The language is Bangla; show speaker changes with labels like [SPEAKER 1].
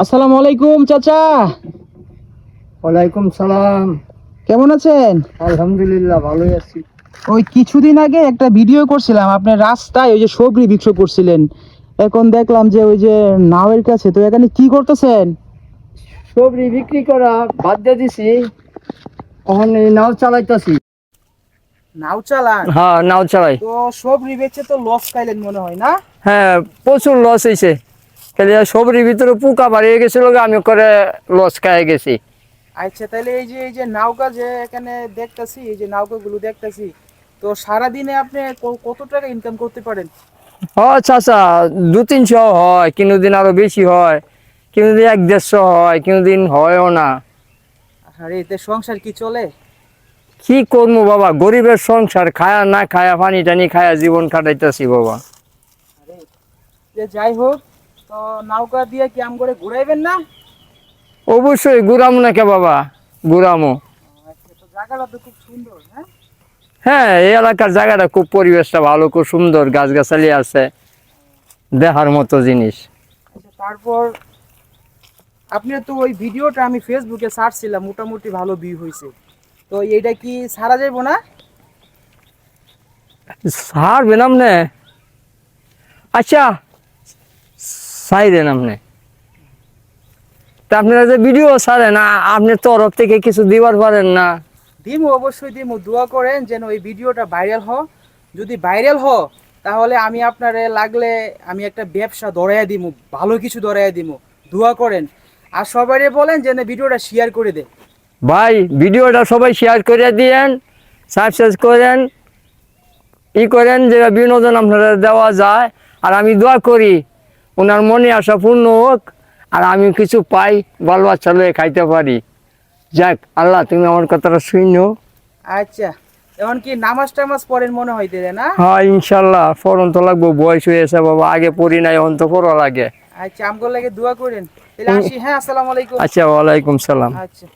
[SPEAKER 1] আসসালামু আলাইকুম চাচা।
[SPEAKER 2] ওয়ালাইকুম সালাম।
[SPEAKER 1] কেমন আছেন?
[SPEAKER 2] আলহামদুলিল্লাহ ভালোই আছি।
[SPEAKER 1] ওই কিছুদিন আগে একটা ভিডিও করছিলাম, আপনি রাস্তায় ওই যে সবজি বিক্রি করছিলেন। এখন দেখলাম যে ওই যে নাওয়ের কাছে, তো এখানে কি করতেছেন?
[SPEAKER 2] সবজি বিক্রি করা বাদ দিয়ে দিছি, এখন এই নাও চালাইতাছি।
[SPEAKER 1] নাও চালান?
[SPEAKER 2] হ্যাঁ, নাও চালাই।
[SPEAKER 1] তো সবজি বেচে তো লস খাইলেন মনে হয় না?
[SPEAKER 2] হ্যাঁ, প্রচুর লস হয়েছে। খালি সবজির ভিতরে পোকা বাড়িয়ে গেছিল, আমি করে লস খাই গেছি।
[SPEAKER 1] আচ্ছা, তাহলে এই যে নৌকা যে এখানে দেখতাছি, এই যে নৌকাগুলো দেখতাছি, তো সারাদিনে আপনি কত টাকা ইনকাম করতে পারেন?
[SPEAKER 2] হয় চাচা, 200-300 হয়, কোনোদিন আরো বেশি হয়, কোনোদিন 100-150 হয়, কোনোদিন হয়ও না।
[SPEAKER 1] আর এতে সংসার কি চলে?
[SPEAKER 2] কি করবো বাবা, গরিবের সংসার, খায়া না খায়া পানি টানি খায়া জীবন কাটাইতেছি বাবা।
[SPEAKER 1] আরে, যে যাই হোক, তো নৌকা দিয়ে কি আম করে ঘুরাইবেন না?
[SPEAKER 2] অবশ্যই ঘুরামো না কে বাবা, ঘুরামো।
[SPEAKER 1] আচ্ছা, তো জায়গাটা তো খুব সুন্দর, হ্যাঁ?
[SPEAKER 2] হ্যাঁ, এই এলাকার জায়গাটা খুব, পরিবেশটা ভালো, খুব সুন্দর, গাছগাছালি আছে, দেখার মতো জিনিস।
[SPEAKER 1] আচ্ছা, তারপর আপনার তো ওই ভিডিওটা আমি ফেসবুকে সার্চছিলাম, মোটামুটি ভালো ভিউ হয়েছে। তো এইটা কি সারা যাইব না?
[SPEAKER 2] সারবে নামনে? আচ্ছা, সাইরে নামনে। তা আপনারা যে ভিডিও ছাড়েন না, আপনার তরফ থেকে কিছু দিবার পারেন না?
[SPEAKER 1] দিমু, অবশ্যই দিমু। দোয়া করেন যেন ওই ভিডিওটা ভাইরাল হয়। যদি ভাইরাল হয় তাহলে আমি আপনারে লাগলে আমি একটা ব্যবসা ধরাইয়া দিমু, ভালো কিছু ধরাইয়া দিমু। দোয়া করেন। আর সবাইরে বলেন যেন ভিডিওটা শেয়ার করে দেয়।
[SPEAKER 2] ভাই, ভিডিওটা সবাই শেয়ার করে দিয়েন, সাবস্ক্রাইব করেন, করেন, যে বিনোদন আপনারা দেওয়া যায়। আর আমি দোয়া করি ওনার মনে আশা পূর্ণ হোক, আর আমি কিছু পাই, বাল বাচ্চা লয়ে খাইতে পারি। যাক আল্লাহ, তুমি আমার কথাটা শুনো।
[SPEAKER 1] আচ্ছা, এখন কি নামাজ টামাজ পড়েন মনে হইতে না?
[SPEAKER 2] হ্যাঁ, ইনশাল্লাহ ফরন তো লাগবো, বয়স হয়েছে বাবা, আগে পড়ি নাই, এখন তো পড়া লাগে।
[SPEAKER 1] আচ্ছা, আমগো লাগে দোয়া করেন। তাহলে আসি, হ্যাঁ? আসসালামু আলাইকুম।
[SPEAKER 2] আচ্ছা, ওয়ালাইকুম সালাম।
[SPEAKER 1] আচ্ছা।